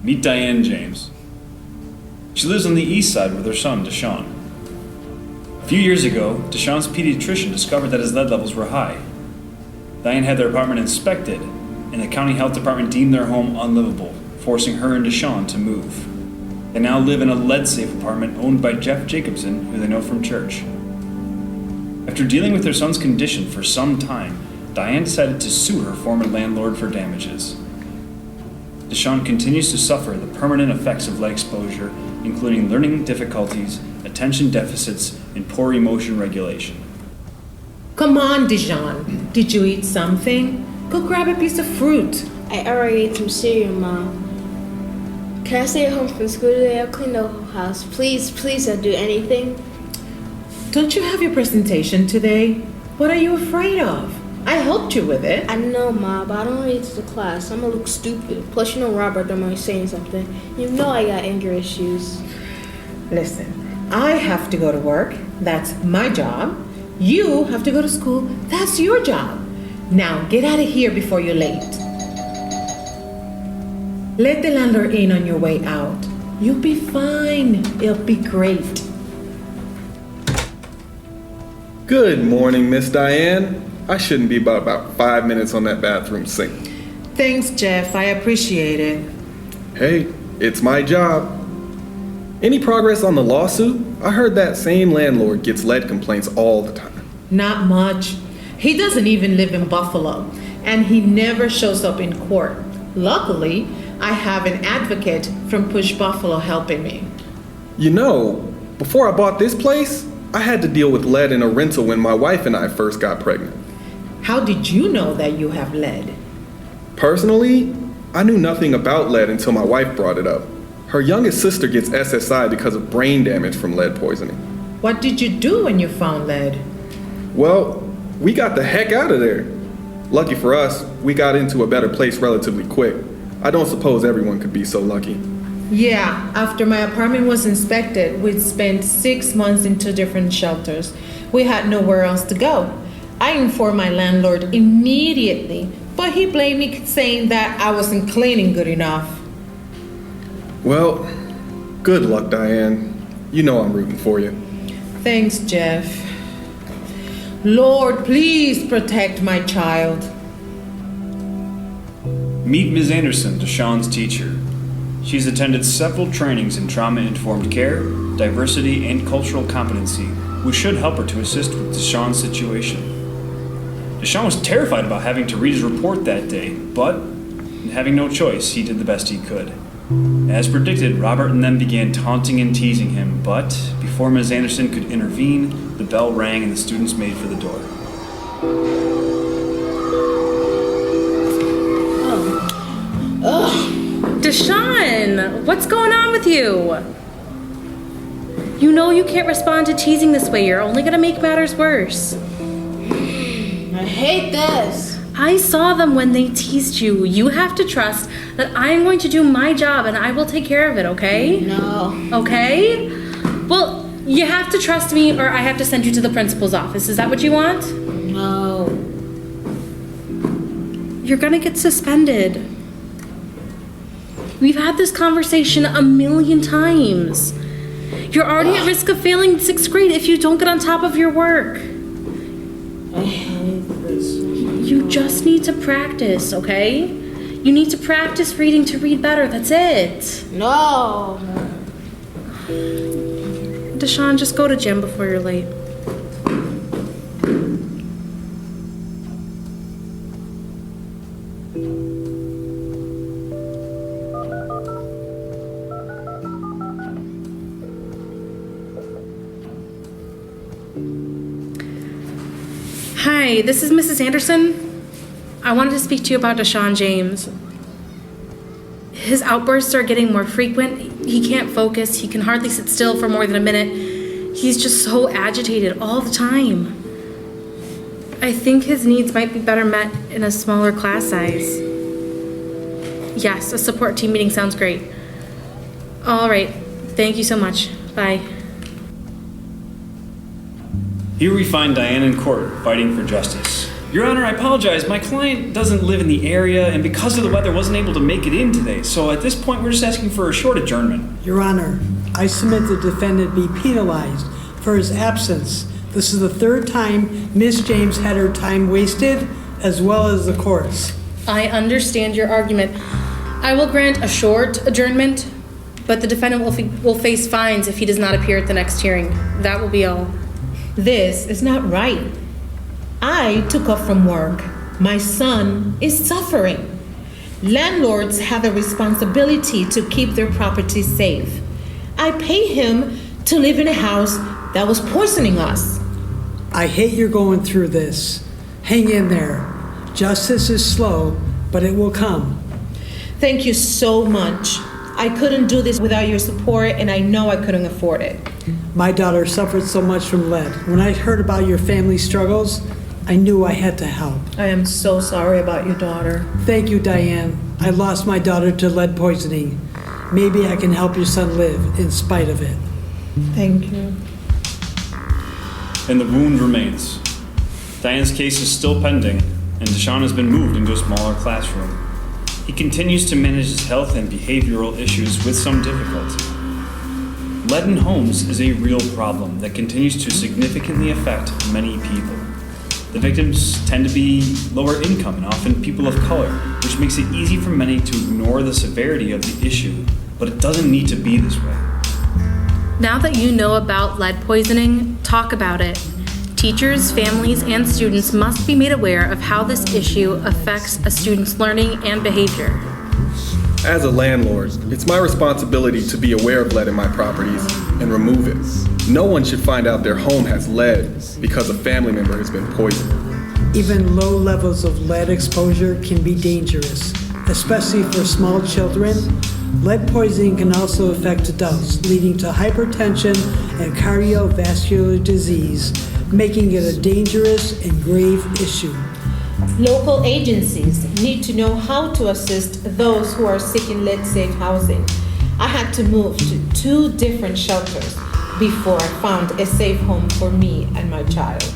Meet Diane James. She lives on the east side with her son, Deshaun. A few years ago, Deshaun's pediatrician discovered that his lead levels were high. Diane had their apartment inspected, and the county health department deemed their home unlivable, forcing her and Deshaun to move. They now live in a lead-safe apartment owned by Jeff Jacobson, who they know from church. After dealing with their son's condition for some time, Diane decided to sue her former landlord for damages. Deshaun continues to suffer the permanent effects of lead exposure, including learning difficulties, attention deficits, and poor emotion regulation. Come on, Deshaun. Did you eat something? Go grab a piece of fruit. I already ate some cereal, Mom. Can I stay at home from school today? I'll clean the whole house. Please don't do anything. Don't you have your presentation today? What are you afraid of? I helped you with it. I know, Ma, but I don't read to the class. I'm gonna look stupid. Plus, you know Robert don't mind saying something. You know I got anger issues. Listen, I have to go to work. That's my job. You have to go to school. That's your job. Now, get out of here before you're late. Let the landlord in on your way out. You'll be fine. It'll be great. Good morning, Miss Diane. I shouldn't be about 5 minutes on that bathroom sink. Thanks, Jeff. I appreciate it. Hey, it's my job. Any progress on the lawsuit? I heard that same landlord gets lead complaints all the time. Not much. He doesn't even live in Buffalo, and he never shows up in court. Luckily, I have an advocate from Push Buffalo helping me. You know, before I bought this place, I had to deal with lead in a rental when my wife and I first got pregnant. How did you know that you have lead? Personally, I knew nothing about lead until my wife brought it up. Her youngest sister gets SSI because of brain damage from lead poisoning. What did you do when you found lead? Well, we got the heck out of there. Lucky for us, we got into a better place relatively quick. I don't suppose everyone could be so lucky. Yeah, after my apartment was inspected, we'd spent 6 months in 2 different shelters. We had nowhere else to go. I informed my landlord immediately, but he blamed me saying that I wasn't cleaning good enough. Well, good luck, Diane. You know I'm rooting for you. Thanks, Jeff. Lord, please protect my child. Meet Ms. Anderson, Deshaun's teacher. She's attended several trainings in trauma-informed care, diversity, and cultural competency, which should help her to assist with Deshaun's situation. Deshaun was terrified about having to read his report that day, but, having no choice, he did the best he could. As predicted, Robert and them began taunting and teasing him, but before Ms. Anderson could intervene, the bell rang and the students made for the door. Deshaun, what's going on with you? You know you can't respond to teasing this way. You're only gonna make matters worse. I hate this. I saw them when they teased you. You have to trust that I'm going to do my job and I will take care of it, okay? No. Okay? Well, you have to trust me or I have to send you to the principal's office. Is that what you want? No. You're gonna get suspended. We've had this conversation a million times. You're already at risk of failing 6th grade if you don't get on top of your work. I hate this. You just need to practice, okay? You need to practice reading to read better. That's it. No. Deshaun, just go to gym before you're late. Hi, this is Mrs. Anderson. I wanted to speak to you about Deshaun James. His outbursts are getting more frequent. He can't focus. He can hardly sit still for more than a minute. He's just so agitated all the time. I think his needs might be better met in a smaller class size. Yes, a support team meeting sounds great. All right, thank you so much. Bye. Here we find Diane in court, fighting for justice. Your Honor, I apologize. My client doesn't live in the area, and because of the weather, wasn't able to make it in today. So at this point, we're just asking for a short adjournment. Your Honor, I submit the defendant be penalized for his absence. This is the third time Miss James had her time wasted, as well as the court's. I understand your argument. I will grant a short adjournment, but the defendant will face fines if he does not appear at the next hearing. That will be all. This is not right. I took off from work. My son is suffering. Landlords have a responsibility to keep their property safe. I pay him to live in a house that was poisoning us. I hate you're going through this. Hang in there. Justice is slow, but it will come. Thank you so much. I couldn't do this without your support, and I know I couldn't afford it. My daughter suffered so much from lead. When I heard about your family struggles, I knew I had to help. I am so sorry about your daughter. Thank you, Diane. I lost my daughter to lead poisoning. Maybe I can help your son live in spite of it. Thank you. And the wound remains. Diane's case is still pending, and Deshaun has been moved into a smaller classroom. He continues to manage his health and behavioral issues with some difficulty. Lead in homes is a real problem that continues to significantly affect many people. The victims tend to be lower income and often people of color, which makes it easy for many to ignore the severity of the issue, but it doesn't need to be this way. Now that you know about lead poisoning, talk about it. Teachers, families, and students must be made aware of how this issue affects a student's learning and behavior. As a landlord, it's my responsibility to be aware of lead in my properties and remove it. No one should find out their home has lead because a family member has been poisoned. Even low levels of lead exposure can be dangerous, especially for small children. Lead poisoning can also affect adults, leading to hypertension and cardiovascular disease, making it a dangerous and grave issue. Local agencies need to know how to assist those who are seeking lead-safe housing. I had to move to 2 different shelters before I found a safe home for me and my child.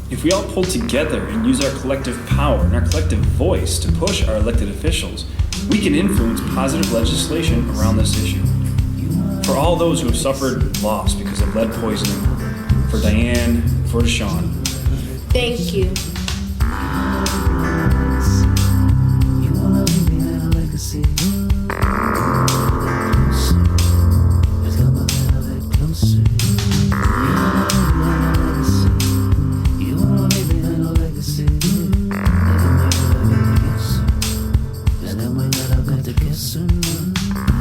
If we all pull together and use our collective power and our collective voice to push our elected officials, we can influence positive legislation around this issue. For all those who have suffered loss because of lead poisoning, for Diane, for Deshaun, Thank you. Is that my love got to kiss or not?